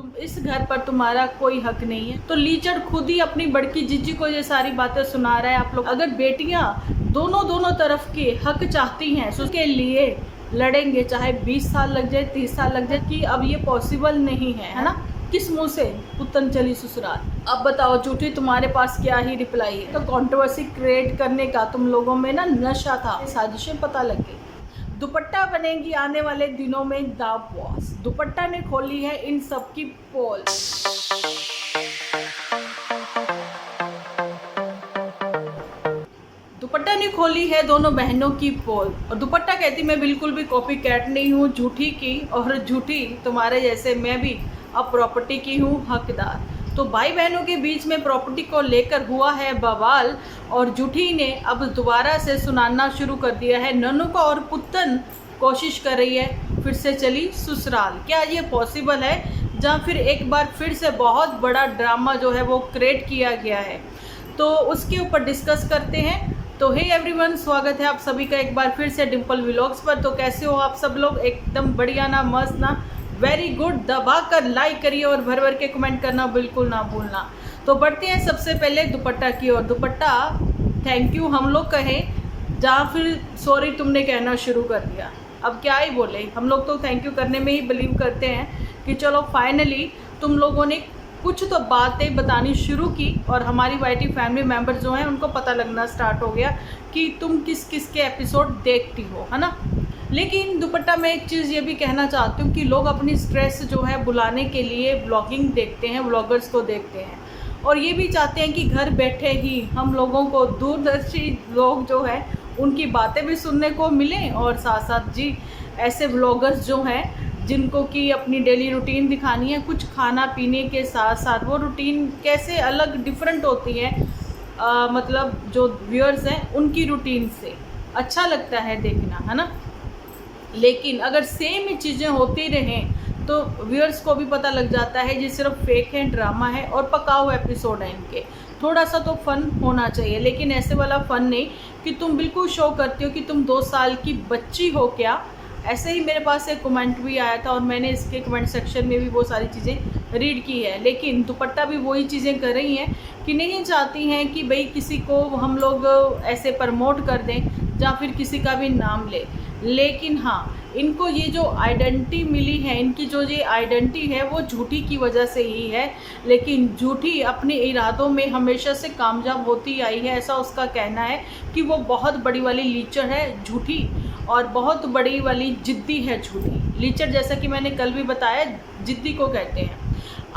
तुम इस घर पर तुम्हारा कोई हक नहीं है। तो लीचड़ खुद ही अपनी बड़की जीजी को ये सारी बातें सुना रहा है। आप लोग अगर बेटियां दोनों तरफ के हक चाहती हैं तो उसके लिए लड़ेंगे, चाहे 20 साल लग जाए, 30 साल लग जाए, कि अब ये पॉसिबल नहीं है ना। किस मुंह से पुतन चली ससुराल। अब बताओ झूठी, तुम्हारे पास क्या ही रिप्लाई है। तो कंट्रोवर्सी क्रिएट करने का तुम लोगों में ना नशा था, साजिशें पता लग गई। दुपट्टा बनेगी आने वाले दिनों में द बॉस। दुपट्टा ने खोली है इन सब की पोल। दुपट्टा ने खोली है दोनों बहनों की पोल, और दुपट्टा कहती मैं बिल्कुल भी कॉपी कैट नहीं हूँ झूठी की, और झूठी तुम्हारे जैसे मैं भी अब प्रॉपर्टी की हूँ हकदार। तो भाई बहनों के बीच में प्रॉपर्टी को लेकर हुआ है बवाल, और झूठी ने अब दोबारा से सुनाना शुरू कर दिया है नन्नू को, और पुतन कोशिश कर रही है फिर से चली ससुराल। क्या ये पॉसिबल है, जहाँ फिर एक बार फिर से बहुत बड़ा ड्रामा जो है वो क्रिएट किया गया है, तो उसके ऊपर डिस्कस करते हैं। तो हे एवरीवन, स्वागत है आप सभी का एक बार फिर से डिम्पल व्लॉग्स पर। तो कैसे हो आप सब लोग? एकदम बढ़िया ना, मस्त ना, वेरी गुड। दबा कर लाइक करिए और भर भर के कमेंट करना बिल्कुल ना भूलना। तो बढ़ते हैं सबसे पहले दुपट्टा की ओर। दुपट्टा थैंक यू हम लोग कहें, जहाँ फिर सॉरी तुमने कहना शुरू कर दिया। अब क्या ही बोले, हम लोग तो थैंक यू करने में ही बिलीव करते हैं कि चलो फाइनली तुम लोगों ने कुछ तो बातें बतानी शुरू की, और हमारी वाईटी फैमिली मेम्बर जो हैं उनको पता लगना स्टार्ट हो गया कि तुम किस किस के एपिसोड देखती हो, है ना। लेकिन दुपट्टा मैं एक चीज़ ये भी कहना चाहती हूँ कि लोग अपनी स्ट्रेस जो है बुलाने के लिए ब्लॉगिंग देखते हैं, व्लॉगर्स को देखते हैं, और ये भी चाहते हैं कि घर बैठे ही हम लोगों को दूरदर्शी लोग जो है उनकी बातें भी सुनने को मिलें, और साथ साथ जी ऐसे व्लॉगर्स जो हैं जिनको कि अपनी डेली रूटीन दिखानी है, कुछ खाना पीने के साथ साथ वो रूटीन कैसे अलग डिफरेंट होती है, मतलब जो व्यूअर्स हैं उनकी रूटीन से अच्छा लगता है देखना, है ना। लेकिन अगर सेम ही चीज़ें होती रहें तो व्यूअर्स को भी पता लग जाता है ये सिर्फ फेक है, ड्रामा है और पका हुआ एपिसोड है इनके। थोड़ा सा तो फ़न होना चाहिए, लेकिन ऐसे वाला फ़न नहीं कि तुम बिल्कुल शो करती हो कि तुम 2 साल की बच्ची हो क्या। ऐसे ही मेरे पास एक कमेंट भी आया था, और मैंने इसके कमेंट सेक्शन में भी वो सारी चीज़ें रीड की है। लेकिन दुपट्टा भी वही चीज़ें कर रही हैं कि नहीं चाहती हैं कि भाई किसी को हम लोग ऐसे प्रमोट कर दें या फिर किसी का भी नाम ले। लेकिन हाँ, इनको ये जो आइडेंटिटी मिली है, इनकी जो ये आइडेंटिटी है वो झूठी की वजह से ही है। लेकिन झूठी अपने इरादों में हमेशा से कामयाब होती आई है, ऐसा उसका कहना है कि वो बहुत बड़ी वाली लीचड़ है झूठी, और बहुत बड़ी वाली जिद्दी है झूठी। लीचड़ जैसा कि मैंने कल भी बताया जिद्दी को कहते हैं।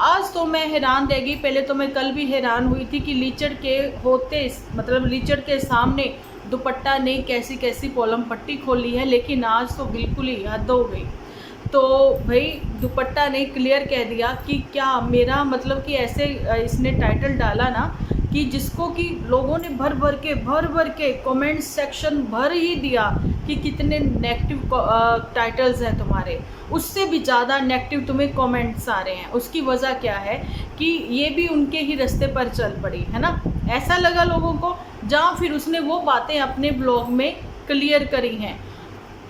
आज तो मैं हैरान रह गई, पहले तो मैं कल भी हैरान हुई थी कि लीचड़ के होते, मतलब लीचड़ के सामने दुपट्टा ने कैसी कैसी पोलम पट्टी खोली है, लेकिन आज तो बिल्कुल ही हद हो गई। तो भाई दुपट्टा ने क्लियर कह दिया कि क्या मेरा मतलब कि ऐसे इसने टाइटल डाला ना कि जिसको कि लोगों ने भर भर के कमेंट सेक्शन भर ही दिया कि कितने नेगेटिव टाइटल्स हैं तुम्हारे, उससे भी ज़्यादा नेगेटिव तुम्हें कमेंट्स आ रहे हैं। उसकी वजह क्या है कि ये भी उनके ही रास्ते पर चल पड़ी, है ना, ऐसा लगा लोगों को। जहाँ फिर उसने वो बातें अपने ब्लॉग में क्लियर करी हैं।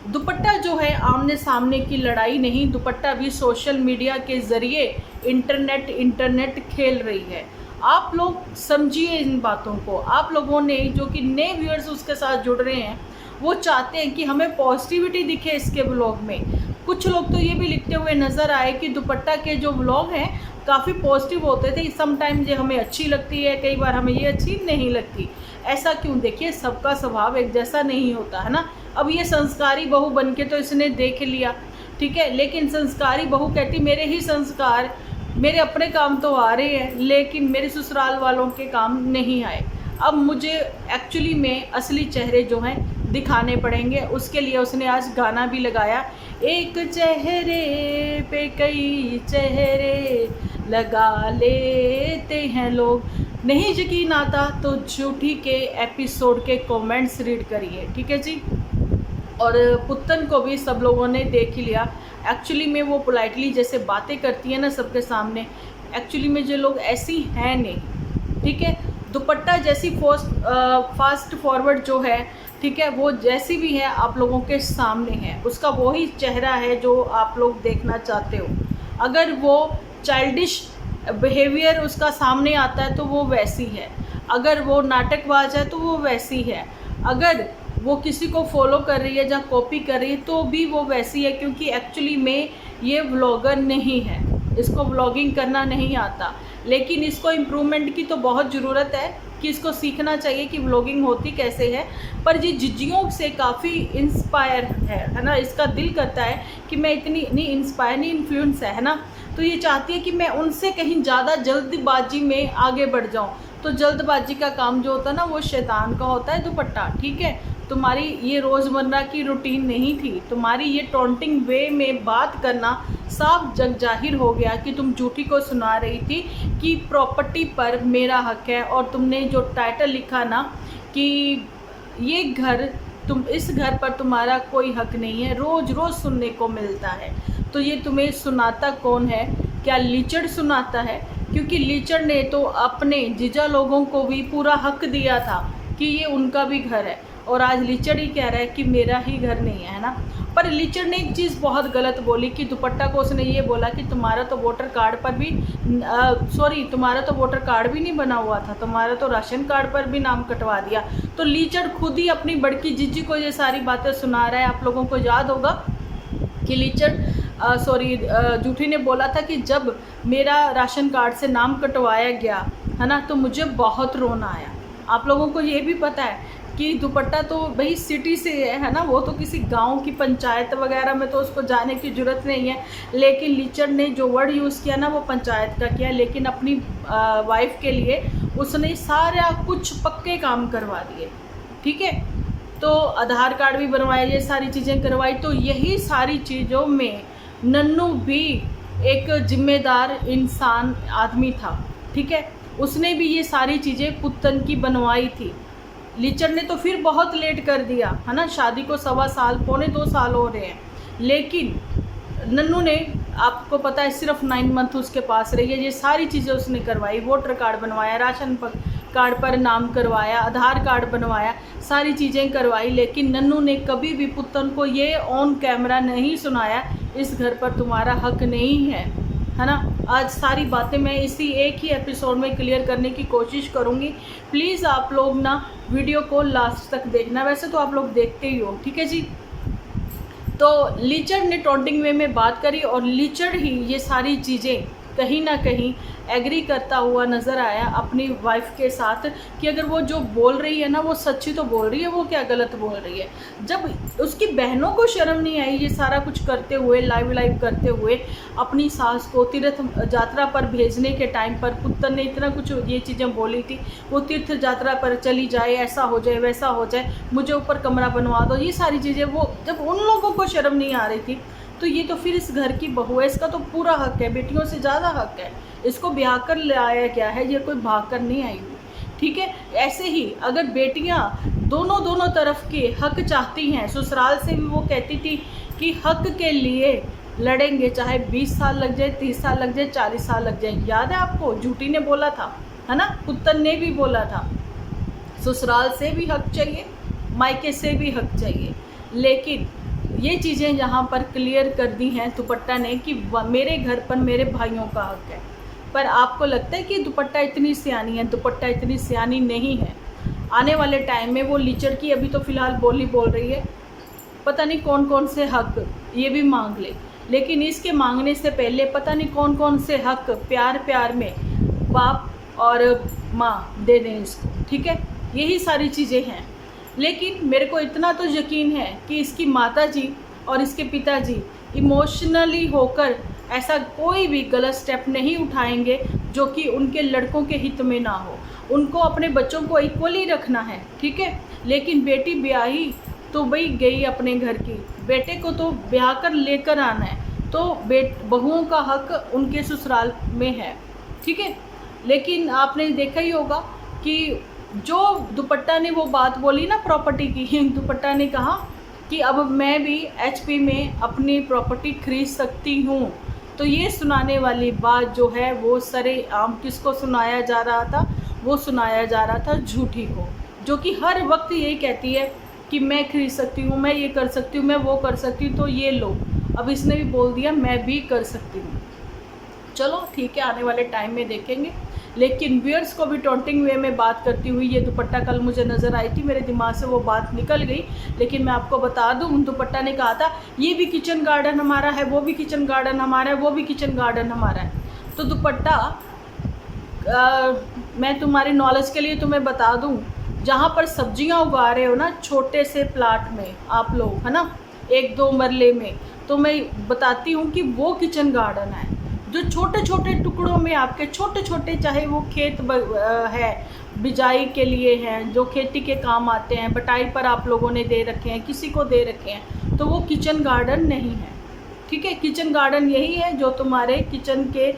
दुपट्टा जो है आमने सामने की लड़ाई नहीं, दुपट्टा भी सोशल मीडिया के ज़रिए इंटरनेट खेल रही है। आप लोग समझिए इन बातों को। आप लोगों ने जो कि नए व्यूअर्स उसके साथ जुड़ रहे हैं वो चाहते हैं कि हमें पॉजिटिविटी दिखे इसके व्लॉग में। कुछ लोग तो ये भी लिखते हुए नज़र आए कि दुपट्टा के जो व्लॉग हैं काफ़ी पॉजिटिव होते थे, समटाइम्स ये हमें अच्छी लगती है, कई बार हमें ये अच्छी नहीं लगती। ऐसा क्यों? देखिए सबका स्वभाव एक जैसा नहीं होता, है ना। अब ये संस्कारी बहू बन के तो इसने देख लिया, ठीक है, लेकिन संस्कारी बहू कहती मेरे ही संस्कार, मेरे अपने काम तो आ रहे हैं लेकिन मेरे ससुराल वालों के काम नहीं आए। अब मुझे एक्चुअली में असली चेहरे जो हैं दिखाने पड़ेंगे। उसके लिए उसने आज गाना भी लगाया, एक चेहरे पे कई चेहरे लगा लेते हैं लोग। नहीं यकीन आता तो झूठी के एपिसोड के कमेंट्स रीड करिए, ठीक है जी। और पुतन को भी सब लोगों ने देख ही लिया। एक्चुअली में वो पोलाइटली जैसे बातें करती है ना सबके सामने, एक्चुअली में जो लोग ऐसी हैं नहीं, ठीक है। दुपट्टा जैसी फास्ट फॉरवर्ड जो है, ठीक है, वो जैसी भी है आप लोगों के सामने है, उसका वही चेहरा है जो आप लोग देखना चाहते हो। अगर वो चाइल्डिश बिहेवियर उसका सामने आता है तो वो वैसी है, अगर वो नाटकबाज है तो वो वैसी है, अगर वो किसी को फॉलो कर रही है या कॉपी कर रही है तो भी वो वैसी है, क्योंकि एक्चुअली में ये व्लॉगर नहीं है, इसको व्लॉगिंग करना नहीं आता। लेकिन इसको इम्प्रूवमेंट की तो बहुत ज़रूरत है कि इसको सीखना चाहिए कि व्लॉगिंग होती कैसे है। पर ये जिज्जियों से काफ़ी इंस्पायर है ना, इसका दिल करता है कि मैं इतनी नहीं इंस्पायर नहीं इन्फ्लुएंस है ना, तो ये चाहती है कि मैं उनसे कहीं ज़्यादा जल्दबाजी में आगे बढ़ जाऊँ। तो जल्दबाजी का काम जो होता है ना वो शैतान का होता है दुपट्टा, ठीक है। तुम्हारी ये रोज़मर्रा की रूटीन नहीं थी, तुम्हारी ये टॉन्टिंग वे में बात करना साफ जग जाहिर हो गया कि तुम झूठी को सुना रही थी कि प्रॉपर्टी पर मेरा हक है। और तुमने जो टाइटल लिखा ना कि ये घर इस घर पर तुम्हारा कोई हक नहीं है, रोज़ रोज़ सुनने को मिलता है। तो ये तुम्हें सुनाता कौन है? क्या लीचड़ सुनाता है? क्योंकि लीचड़ ने तो अपने जीजा लोगों को भी पूरा हक दिया था कि ये उनका भी घर है, और आज लीचड़ ही कह रहा है कि मेरा ही घर नहीं है ना। पर लीचड़ ने एक चीज़ बहुत गलत बोली कि दुपट्टा को उसने ये बोला कि तुम्हारा तो वोटर कार्ड पर भी तुम्हारा तो वोटर कार्ड भी नहीं बना हुआ था, तुम्हारा तो राशन कार्ड पर भी नाम कटवा दिया। तो लीचड़ खुद ही अपनी बड़की जीजी को ये सारी बातें सुना रहा है। आप लोगों को याद होगा कि लीचड़ झूठी ने बोला था कि जब मेरा राशन कार्ड से नाम कटवाया गया है ना तो मुझे बहुत रोना आया। आप लोगों को ये भी पता है कि दुपट्टा तो भाई सिटी से है ना, वो तो किसी गांव की पंचायत वगैरह में तो उसको जाने की ज़रूरत नहीं है। लेकिन लीचड़ ने जो वर्ड यूज़ किया ना वो पंचायत का किया, लेकिन अपनी वाइफ के लिए उसने सारा कुछ पक्के काम करवा दिए, ठीक है। तो आधार कार्ड भी बनवाया, ये सारी चीज़ें करवाई। तो यही सारी चीज़ों में नन्नू भी एक जिम्मेदार इंसान आदमी था, ठीक है। उसने भी ये सारी चीज़ें पुत्तन की बनवाई थी। लीचड़ ने तो फिर बहुत लेट कर दिया है ना, शादी को 1.25 साल 2.25 साल हो रहे हैं, लेकिन नन्नू ने आपको पता है सिर्फ 9 मंथ उसके पास रही है। ये सारी चीज़ें उसने करवाई, वोटर कार्ड बनवाया, राशन कार्ड पर नाम करवाया, आधार कार्ड बनवाया, सारी चीज़ें करवाई। लेकिन नन्नू ने कभी भी पुत्तन को ये ऑन कैमरा नहीं सुनाया इस घर पर तुम्हारा हक नहीं है ना। आज सारी बातें मैं इसी एक ही एपिसोड में क्लियर करने की कोशिश करूँगी। प्लीज़ आप लोग ना वीडियो को लास्ट तक देखना, वैसे तो आप लोग देखते ही हो, ठीक है जी। तो लीचड़ ने टॉन्टिंग वे में बात करी और लीचड़ ही ये सारी चीज़ें कहीं ना कहीं एग्री करता हुआ नज़र आया अपनी वाइफ के साथ कि अगर वो जो बोल रही है ना वो सच्ची तो बोल रही है, वो क्या गलत बोल रही है। जब उसकी बहनों को शर्म नहीं आई ये सारा कुछ करते हुए, लाइव करते हुए अपनी सास को तीर्थ यात्रा पर भेजने के टाइम पर पुत्तन ने इतना कुछ ये चीज़ें बोली थी, वो तीर्थ यात्रा पर चली जाए, ऐसा हो जाए वैसा हो जाए, मुझे ऊपर कमरा बनवा दो, ये सारी चीज़ें वो जब उन लोगों को शर्म नहीं आ रही थी तो ये तो फिर इस घर की बहू है, इसका तो पूरा हक है, बेटियों से ज़्यादा हक है। इसको ब्याह कर लाया गया है, ये कोई भाग कर नहीं आई हुई, ठीक है। ऐसे ही अगर बेटियां दोनों तरफ के हक चाहती हैं, ससुराल से भी वो कहती थी कि हक के लिए लड़ेंगे, चाहे 20 साल लग जाए, 30 साल लग जाए, 40 साल लग जाए। याद है आपको, झूठी ने बोला था है ना, पुत्तन ने भी बोला था ससुराल से भी हक चाहिए, मायके से भी हक चाहिए। लेकिन ये चीज़ें यहाँ पर क्लियर कर दी हैं दुपट्टा ने कि मेरे घर पर मेरे भाइयों का हक है। पर आपको लगता है कि दुपट्टा इतनी सियानी है? दुपट्टा इतनी सियानी नहीं है। आने वाले टाइम में वो लीचड़ की अभी तो फ़िलहाल बोल रही है, पता नहीं कौन कौन से हक ये भी मांग ले, लेकिन इसके मांगने से पहले पता नहीं कौन कौन से हक प्यार में बाप और माँ दे दें इसको, ठीक है। यही सारी चीज़ें हैं। लेकिन मेरे को इतना तो यकीन है कि इसकी माताजी और इसके पिताजी इमोशनली होकर ऐसा कोई भी गलत स्टेप नहीं उठाएंगे जो कि उनके लड़कों के हित में ना हो। उनको अपने बच्चों को इक्वली रखना है, ठीक है। लेकिन बेटी ब्याही तो भाई गई अपने घर की, बेटे को तो ब्याह कर लेकर आना है, तो बहुओं का हक उनके ससुराल में है, ठीक है। लेकिन आपने देखा ही होगा कि जो दुपट्टा ने वो बात बोली ना प्रॉपर्टी की, दुपट्टा ने कहा कि अब मैं भी HP में अपनी प्रॉपर्टी खरीद सकती हूँ। तो ये सुनाने वाली बात जो है वो सरेआम किसको सुनाया जा रहा था? वो सुनाया जा रहा था झूठी को, जो कि हर वक्त यही कहती है कि मैं खरीद सकती हूँ, मैं ये कर सकती हूँ, मैं वो कर सकती हूँ। तो ये लो, अब इसने भी बोल दिया मैं भी कर सकती हूँ। चलो ठीक है, आने वाले टाइम में देखेंगे। लेकिन व्यूअर्स को भी टॉन्टिंग वे में बात करती हुई ये दुपट्टा कल मुझे नज़र आई थी, मेरे दिमाग से वो बात निकल गई। लेकिन मैं आपको बता दूं, दुपट्टा ने कहा था ये भी किचन गार्डन हमारा है, वो भी किचन गार्डन हमारा है, वो भी किचन गार्डन हमारा है। तो दुपट्टा मैं तुम्हारी नॉलेज के लिए तुम्हें बता दूं, जहाँ पर सब्जियां उगा रहे हो ना छोटे से प्लाट में आप लोग, है ना, 1-2 मरले में, तो मैं बताती हूँ कि वो किचन गार्डन है। जो छोटे छोटे टुकड़ों में आपके छोटे छोटे, चाहे वो खेत है बिजाई के लिए हैं, जो खेती के काम आते हैं, बटाई पर आप लोगों ने दे रखे हैं, किसी को दे रखे हैं, तो वो किचन गार्डन नहीं है। ठीक है, किचन गार्डन यही है जो तुम्हारे किचन के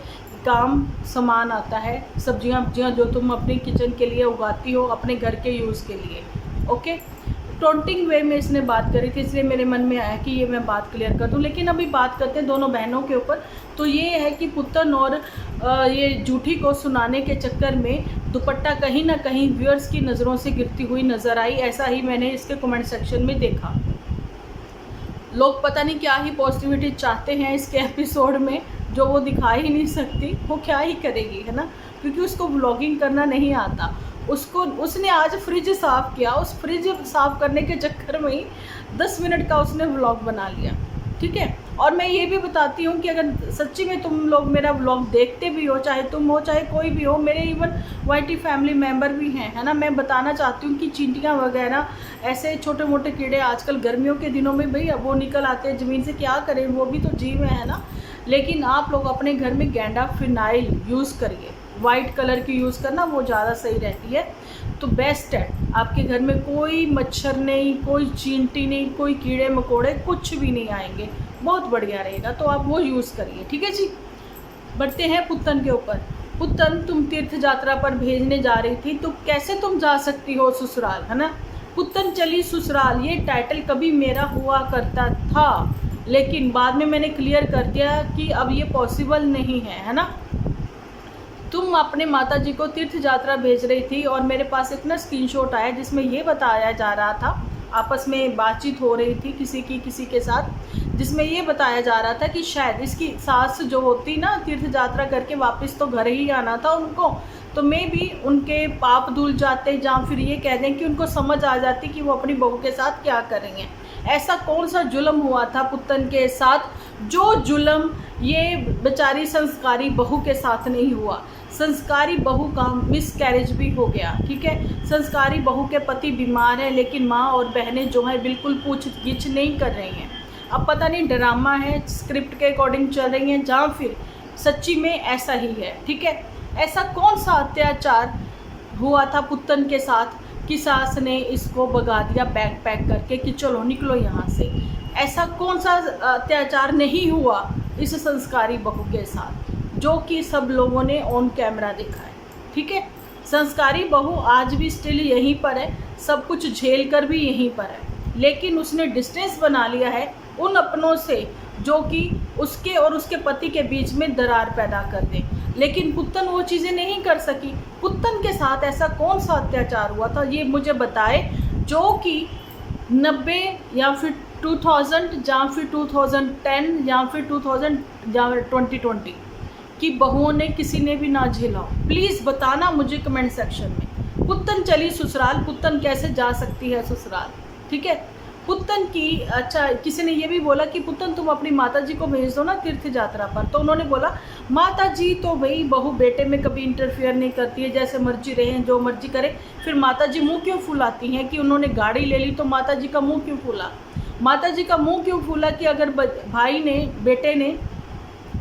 काम सामान आता है, सब्जियां जो तुम अपने किचन के लिए उगाती हो, अपने घर के यूज़ के लिए। ओके, टॉन्टिंग वे में इसने बात करी थी, इसलिए मेरे मन में आया कि ये मैं बात क्लियर कर दूं। लेकिन अभी बात करते हैं दोनों बहनों के ऊपर। तो ये है कि पुतन और ये जूठी को सुनाने के चक्कर में दुपट्टा कहीं ना कहीं व्यूअर्स की नज़रों से गिरती हुई नज़र आई। ऐसा ही मैंने इसके कमेंट सेक्शन में देखा। लोग पता नहीं क्या ही पॉजिटिविटी चाहते हैं इसके एपिसोड में, जो वो दिखा ही नहीं सकती। वो क्या ही करेगी, है ना, क्योंकि उसको व्लॉगिंग करना नहीं आता। उसने आज फ्रिज साफ़ किया, उस फ्रिज साफ़ करने के चक्कर में ही 10 मिनट का उसने व्लॉग बना लिया। ठीक है, और मैं ये भी बताती हूँ कि अगर सच्ची में तुम लोग मेरा व्लॉग देखते भी हो, चाहे तुम हो चाहे कोई भी हो, मेरे इवन वाईटी फैमिली मेंबर भी हैं, है ना, मैं बताना चाहती हूँ कि चींटियाँ वगैरह ऐसे छोटे मोटे कीड़े आजकल गर्मियों के दिनों में भाई वो निकल आते हैं ज़मीन से, क्या करें, वो भी तो जीव है ना। लेकिन आप लोग अपने घर में गैंडा फिनाइल यूज़ करिए, वाइट कलर की यूज़ करना, वो ज़्यादा सही रहती है, तो बेस्ट है। आपके घर में कोई मच्छर नहीं, कोई चींटी नहीं, कोई कीड़े मकोड़े कुछ भी नहीं आएंगे, बहुत बढ़िया रहेगा, तो आप वो यूज़ करिए। ठीक है जी, बढ़ते हैं पुतन के ऊपर। पुतन, तुम तीर्थ यात्रा पर भेजने जा रही थी, तो कैसे तुम जा सकती हो ससुराल, है ना। पुतन चली ससुराल, ये टाइटल कभी मेरा हुआ करता था, लेकिन बाद में मैंने क्लियर कर दिया कि अब ये पॉसिबल नहीं है ना। तुम अपने माता जी को तीर्थ यात्रा भेज रही थी और मेरे पास एक ना स्क्रीनशॉट आया जिसमें ये बताया जा रहा था, आपस में बातचीत हो रही थी किसी के साथ, जिसमें ये बताया जा रहा था कि शायद इसकी सास जो होती ना, तीर्थ यात्रा करके वापस तो घर ही आना था उनको, तो मैं भी उनके पाप धुल जाते, या फिर ये कह दें कि उनको समझ आ जाती कि वो अपनी बहू के साथ क्या कर रही हैं। ऐसा कौन सा जुल्म हुआ था पुतन के साथ, जो जुल्म ये बेचारी संस्कारी बहू के साथ नहीं हुआ। संस्कारी बहू का मिसकैरेज भी हो गया। ठीक है, संस्कारी बहू के पति बीमार है, लेकिन माँ और बहनें जो है बिल्कुल पूछ-गिछ नहीं कर रही हैं। अब पता नहीं ड्रामा है, स्क्रिप्ट के अकॉर्डिंग चल रही हैं, या फिर सच्ची में ऐसा ही है। ठीक है, ऐसा कौन सा अत्याचार हुआ था पुतन के साथ कि सास ने इसको भगा दिया बैग पैक करके कि चलो निकलो यहाँ से। ऐसा कौन सा अत्याचार नहीं हुआ इस संस्कारी बहू के साथ, जो कि सब लोगों ने ऑन कैमरा देखा है। ठीक है, संस्कारी बहू आज भी स्टिल यहीं पर है, सब कुछ झेल कर भी यहीं पर है, लेकिन उसने डिस्टेंस बना लिया है उन अपनों से जो कि उसके और उसके पति के बीच में दरार पैदा कर दे। लेकिन पुतन वो चीज़ें नहीं कर सकी। पुतन के साथ ऐसा कौन सा अत्याचार हुआ था, ये मुझे बताए, जो कि 90 या फिर 2000 या फिर 2010 या फिर 2020 की बहुओं ने किसी ने भी ना झेला। प्लीज़ बताना मुझे कमेंट सेक्शन में। पुतन चली ससुराल, पुतन कैसे जा सकती है ससुराल। ठीक है, पुतन की, अच्छा किसी ने ये भी बोला कि पुतन तुम अपनी माता जी को भेज दो ना तीर्थ यात्रा पर, तो उन्होंने बोला माता जी तो भाई बहू बेटे में कभी इंटरफेयर नहीं करती है, जैसे मर्जी रहें जो मर्जी करें। फिर माता जी मुँह क्यों फुलाती हैं कि उन्होंने गाड़ी ले ली तो माता जी का मुँह क्यों फूला। माता जी का मुँह क्यों फूला कि अगर भाई ने, बेटे ने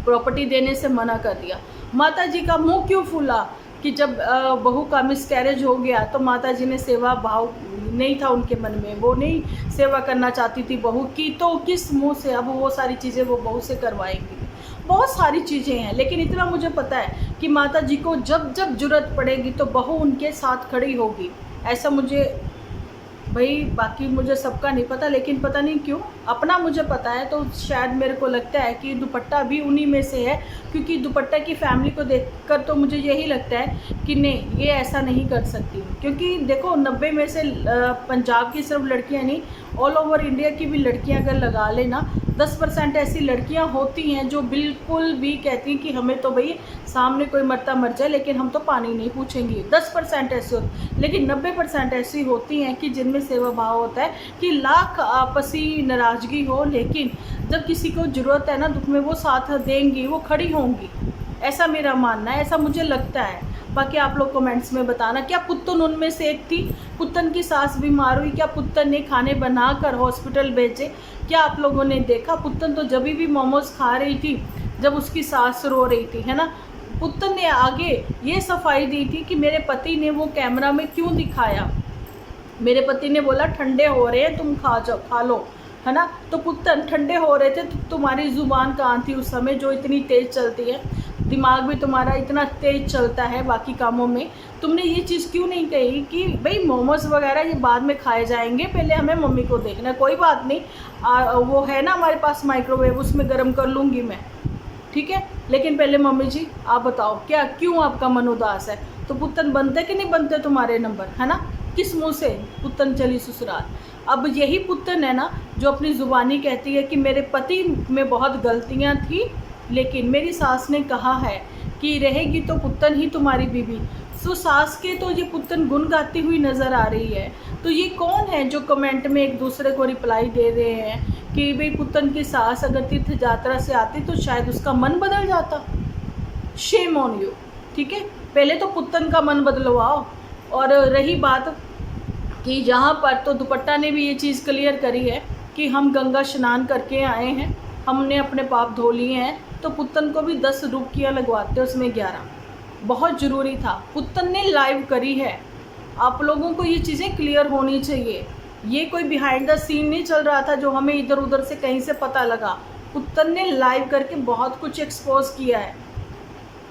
प्रॉपर्टी देने से मना कर दिया। माता जी का मुंह क्यों फूला कि जब बहू का मिसकैरेज हो गया तो माता जी ने सेवा भाव नहीं था उनके मन में, वो नहीं सेवा करना चाहती थी बहू की, तो किस मुंह से अब वो सारी चीज़ें वो बहू से करवाएंगी। बहुत सारी चीज़ें हैं, लेकिन इतना मुझे पता है कि माता जी को जब जब ज़रूरत पड़ेगी तो बहू उनके साथ खड़ी होगी। ऐसा मुझे, भाई बाकी मुझे सबका नहीं पता, लेकिन पता नहीं क्यों अपना मुझे पता है, तो शायद मेरे को लगता है कि दुपट्टा भी उन्हीं में से है, क्योंकि दुपट्टा की फैमिली को देखकर तो मुझे यही लगता है कि नहीं ये ऐसा नहीं कर सकती। क्योंकि देखो 90 में से पंजाब की सिर्फ लड़कियां नहीं, ऑल ओवर इंडिया की भी लड़कियां अगर लगा लेना 10% ऐसी लड़कियां होती हैं जो बिल्कुल भी कहती हैं कि हमें तो भाई सामने कोई मरता मर जाए लेकिन हम तो पानी नहीं पूछेंगी। 10% ऐसे होती, लेकिन 90% ऐसी होती हैं कि जिनमें सेवा भाव होता है कि लाख आपसी नाराज़गी हो, लेकिन जब किसी को ज़रूरत है ना दुख में, वो साथ देंगी, वो खड़ी होंगी। ऐसा मेरा मानना है, ऐसा मुझे लगता है। बाकी आप लोग कमेंट्स में बताना, क्या पुत्तन उनमें से एक थी? पुत्तन की सास बीमार हुई, क्या पुत्तन ने खाने बनाकर हॉस्पिटल भेजे? क्या आप लोगों ने देखा? पुत्तन तो जब भी मोमोज खा रही थी जब उसकी सास रो रही थी, है ना। पुत्तन ने आगे ये सफाई दी थी कि मेरे पति ने वो कैमरा में क्यों दिखाया। मेरे पति ने बोला ठंडे हो रहे हैं, तुम खा जाओ, खा लो, है ना। तो पुत्तन ठंडे हो रहे थे तो तुम्हारी ज़ुबान कहाँ थी उस समय जो इतनी तेज़ चलती है? दिमाग भी तुम्हारा इतना तेज़ चलता है बाकी कामों में, तुमने ये चीज़ क्यों नहीं कही कि भाई मोमोज वगैरह ये बाद में खाए जाएंगे, पहले हमें मम्मी को देखना है। कोई बात नहीं, वो है ना हमारे पास माइक्रोवेव, उसमें गर्म कर लूँगी मैं, ठीक है, लेकिन पहले मम्मी जी आप बताओ क्या, क्यों आपका मन उदास है? तो पुत्तन बनते कि नहीं बनते तुम्हारे नंबर, है ना। किस मुंह से पुत्तन चली ससुराल? अब यही पुत्तन है ना जो अपनी ज़ुबानी कहती है कि मेरे पति में बहुत गलतियां थी, लेकिन मेरी सास ने कहा है कि रहेगी तो पुत्तन ही तुम्हारी बीवी। सो सास के तो ये पुत्तन गुण गाती हुई नज़र आ रही है। तो ये कौन है जो कमेंट में एक दूसरे को रिप्लाई दे रहे हैं कि भाई पुत्तन की सास अगर तीर्थ यात्रा से आती तो शायद उसका मन बदल जाता। शेम ऑन यू, ठीक है। पहले तो पुत्तन का मन बदलवाओ। और रही बात कि यहाँ पर तो दुपट्टा ने भी ये चीज़ क्लियर करी है कि हम गंगा स्नान करके आए हैं, हमने अपने पाप धो लिए हैं, तो पुत्तन को भी 10 डुबकियाँ लगवाते, उसमें 11 बहुत ज़रूरी था। पुत्तन ने लाइव करी है, आप लोगों को ये चीज़ें क्लियर होनी चाहिए। ये कोई बिहाइंड द सीन नहीं चल रहा था जो हमें इधर उधर से कहीं से पता लगा। पुत्तन ने लाइव करके बहुत कुछ एक्सपोज किया है,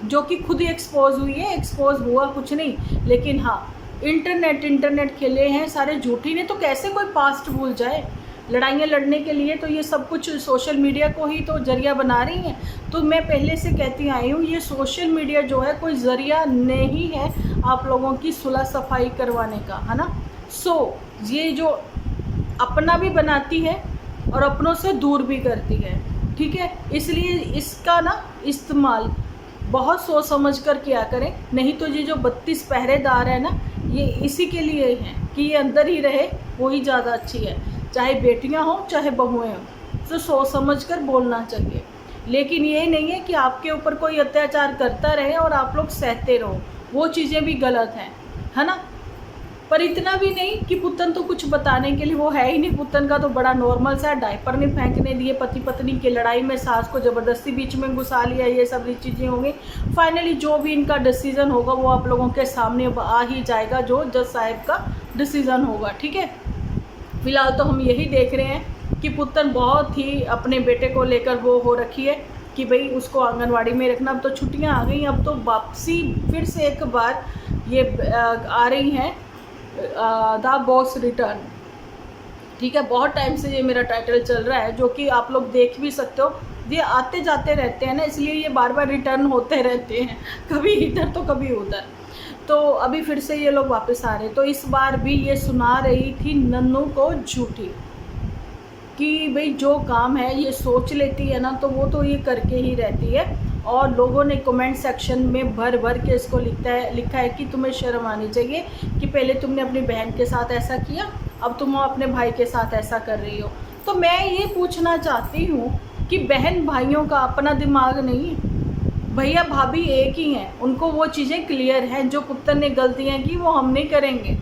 जो कि खुद ही एक्सपोज हुई है, एक्सपोज हुआ कुछ नहीं। लेकिन हाँ, इंटरनेट खेले हैं सारे झूठी ने, तो कैसे कोई पास्ट भूल जाए? लड़ाइयाँ लड़ने के लिए तो ये सब कुछ सोशल मीडिया को ही तो ज़रिया बना रही हैं। तो मैं पहले से कहती आई हूँ, ये सोशल मीडिया जो है कोई ज़रिया नहीं है आप लोगों की सुलह सफाई करवाने का, है ना। सो ये जो अपना भी बनाती है और अपनों से दूर भी करती है, ठीक है। इसलिए इसका ना इस्तेमाल बहुत सोच समझ कर किया करें, नहीं तो ये जो 32 पहरेदार है ना, ये इसी के लिए हैं कि ये अंदर ही रहे, वही ज़्यादा अच्छी है। चाहे बेटियां हों चाहे बहुएं हों, तो सोच समझ कर बोलना चाहिए। लेकिन ये नहीं है कि आपके ऊपर कोई अत्याचार करता रहे और आप लोग सहते रहो, वो चीज़ें भी गलत हैं, है ना। पर इतना भी नहीं कि पुत्तन तो कुछ बताने के लिए वो है ही नहीं। पुत्तन का तो बड़ा नॉर्मल सा डायपर नहीं फेंकने दिए, पति पत्नी की लड़ाई में सास को ज़बरदस्ती बीच में घुसा लिया, ये सब चीज़ें होंगी। फाइनली जो भी इनका डिसीज़न होगा वो आप लोगों के सामने आ ही जाएगा, जो जज साहब का डिसीज़न होगा, ठीक है। फ़िलहाल तो हम यही देख रहे हैं कि पुत्तन बहुत ही अपने बेटे को लेकर वो हो रखी है कि भाई उसको आंगनवाड़ी में रखना। अब तो छुट्टियां आ गई, अब तो वापसी फिर से एक बार ये आ रही हैं द बॉस रिटर्न, ठीक है। बहुत टाइम से ये मेरा टाइटल चल रहा है, जो कि आप लोग देख भी सकते हो। ये आते जाते रहते हैं ना, इसलिए ये बार बार रिटर्न होते रहते हैं, कभी इधर तो कभी उधर। तो अभी फिर से ये लोग वापस आ रहे हैं। तो इस बार भी ये सुना रही थी नन्नू को झूठी कि भाई जो काम है ये सोच लेती है ना, तो वो तो ये करके ही रहती है। और लोगों ने कमेंट सेक्शन में भर भर के इसको लिखा है कि तुम्हें शर्म आनी चाहिए कि पहले तुमने अपनी बहन के साथ ऐसा किया, अब तुम अपने भाई के साथ ऐसा कर रही हो। तो मैं ये पूछना चाहती हूँ कि बहन भाइयों का अपना दिमाग नहीं है? भैया भाभी एक ही हैं, उनको वो चीज़ें क्लियर हैं, जो पुत्तन ने गलतियाँ की वो हम नहीं करेंगे,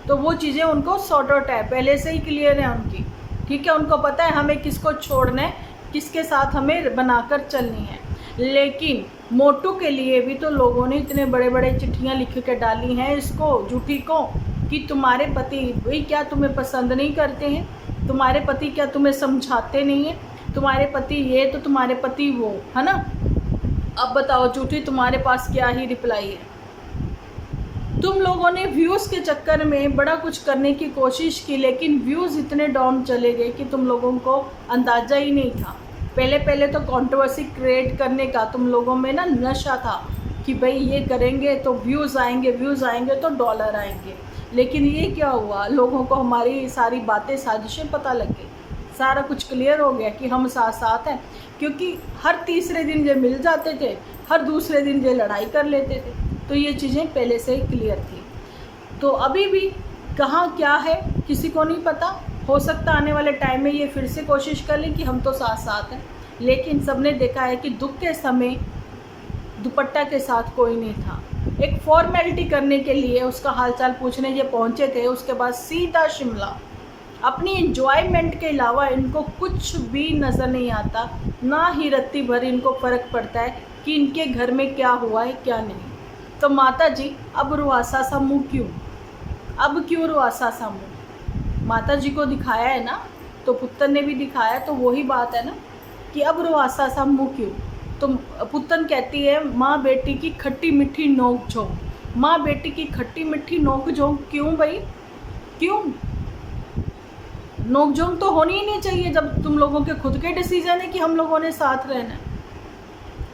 तो वो चीज़ें उनको सॉर्ट आउट है, पहले से ही क्लियर है उनकी, ठीक है। उनको पता है हमें किसको छोड़ना है, किसके साथ हमें बनाकर चलनी है। लेकिन मोटू के लिए भी तो लोगों ने इतने बड़े बड़े चिट्ठियाँ लिख के डाली हैं इसको झूठी को कि तुम्हारे पति भाई क्या तुम्हें पसंद नहीं करते हैं, तुम्हारे पति क्या तुम्हें समझाते नहीं हैं, तुम्हारे पति ये तो तुम्हारे पति वो, है ना। अब बताओ झूठी, तुम्हारे पास क्या ही रिप्लाई है। तुम लोगों ने व्यूज़ के चक्कर में बड़ा कुछ करने की कोशिश की, लेकिन व्यूज़ इतने डाउन चले गए कि तुम लोगों को अंदाज़ा ही नहीं था। पहले तो कंट्रोवर्सी क्रिएट करने का तुम लोगों में ना नशा था कि भाई ये करेंगे तो व्यूज़ आएंगे तो डॉलर आएंगे। लेकिन ये क्या हुआ, लोगों को हमारी सारी बातें साजिशें पता लग गई। सारा कुछ क्लियर हो गया कि हम साथ साथ हैं, क्योंकि हर तीसरे दिन ये मिल जाते थे, हर दूसरे दिन ये लड़ाई कर लेते थे। तो ये चीज़ें पहले से ही क्लियर थी। तो अभी भी कहाँ क्या है किसी को नहीं पता। हो सकता आने वाले टाइम में ये फिर से कोशिश कर लें कि हम तो साथ साथ हैं, लेकिन सबने देखा है कि दुख के समय दुपट्टा के साथ कोई नहीं था। एक फॉर्मेलिटी करने के लिए उसका हालचाल पूछने ये पहुँचे थे, उसके बाद सीधा शिमला। अपनी एंजॉयमेंट के अलावा इनको कुछ भी नज़र नहीं आता, ना ही रत्ती भर इनको फ़र्क पड़ता है कि इनके घर में क्या हुआ है क्या नहीं। तो माता जी अब रुआसा सा मुँह क्यों, अब क्यों रुआसा सा मुँह? माता जी को दिखाया है ना, तो पुत्र ने भी दिखाया, तो वही बात है ना कि अब रुआसा सा मुँह क्यों। तो पुतन कहती है माँ बेटी की खट्टी मीठी नोक झोंक। माँ बेटी की खट्टी मीठी नोक झोंक क्यों भाई, क्यों? नोक झोंक तो होनी ही नहीं चाहिए जब तुम लोगों के खुद के डिसीजन है कि हम लोगों ने साथ रहना है।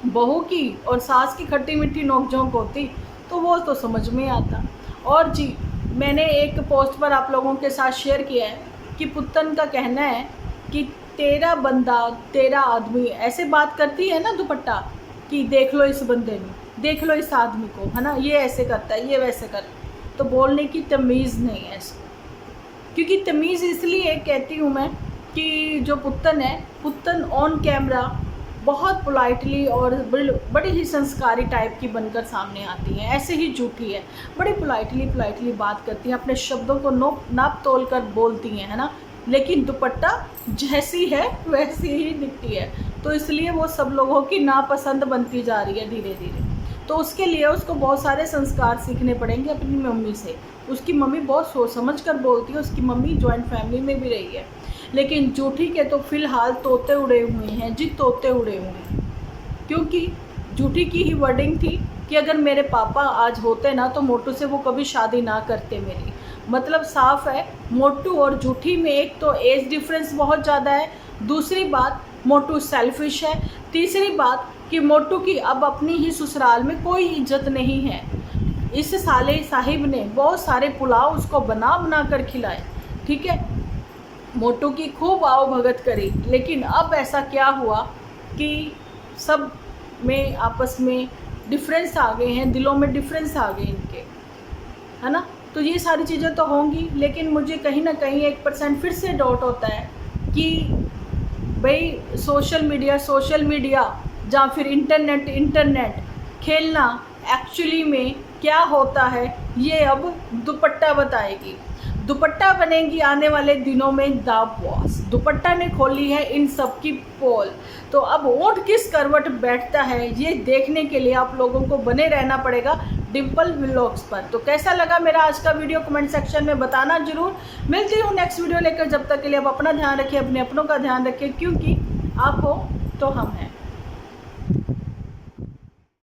बहू की और सास की खट्टी मीठी नोक झोंक होती तो वो तो समझ में आता। और जी, मैंने एक पोस्ट पर आप लोगों के साथ शेयर किया है कि पुतन का कहना है कि तेरा बंदा तेरा आदमी, ऐसे बात करती है ना दुपट्टा कि देख लो इस बंदे में, देख लो इस आदमी को, है ना, ये ऐसे करता है, ये वैसे करता है। तो बोलने की तमीज़ नहीं है इसको, क्योंकि तमीज़ इसलिए कहती हूँ मैं कि जो पुतन है, पुतन ऑन कैमरा बहुत पोलाइटली और बड़ी ही संस्कारी टाइप की बनकर सामने आती हैं। ऐसे ही झूठी है, बड़ी पोलाइटली बात करती हैं, अपने शब्दों को नाप तोल कर बोलती हैं, है ना, लेकिन दुपट्टा जैसी है वैसी ही दिखती है। तो इसलिए वो सब लोगों की नापसंद बनती जा रही है धीरे धीरे। तो उसके लिए उसको बहुत सारे संस्कार सीखने पड़ेंगे अपनी मम्मी से। उसकी मम्मी बहुत सोच समझ कर बोलती है, उसकी मम्मी जॉइंट फैमिली में भी रही है। लेकिन झूठी के तो फ़िलहाल तोते उड़े हुए हैं जी, तोते उड़े हुए हैं। क्योंकि झूठी की ही वर्डिंग थी कि अगर मेरे पापा आज होते ना तो मोटू से वो कभी शादी ना करते मेरी। मतलब साफ है, मोटू और झूठी में एक तो एज डिफरेंस बहुत ज़्यादा है, दूसरी बात मोटू सेल्फिश है, तीसरी बात कि मोटू की अब अपनी ही ससुराल में कोई इज्जत नहीं है। इस साले साहिब ने बहुत सारे पुलाव उसको बना बना कर खिलाए, ठीक है, मोटू की खूब आओ भगत करी। लेकिन अब ऐसा क्या हुआ कि सब में आपस में डिफरेंस आ गए हैं, दिलों में डिफरेंस आ गए इनके, है ना। तो ये सारी चीज़ें तो होंगी, लेकिन मुझे कहीं ना कहीं 1% फिर से डाउट होता है कि भाई सोशल मीडिया या फिर इंटरनेट खेलना एक्चुअली में क्या होता है, ये अब दुपट्टा बताएगी। दुपट्टा बनेगी आने वाले दिनों में द बॉस। दुपट्टा ने खोली है इन सब की पोल। तो अब ऊँट किस करवट बैठता है ये देखने के लिए आप लोगों को बने रहना पड़ेगा डिम्पल व्लॉग्स पर। तो कैसा लगा मेरा आज का वीडियो कमेंट सेक्शन में बताना जरूर। मिलती हूँ नेक्स्ट वीडियो लेकर, जब तक के लिए आप अपना ध्यान रखिए, अपने अपनों का ध्यान रखिए, क्योंकि आप हो तो हम हैं।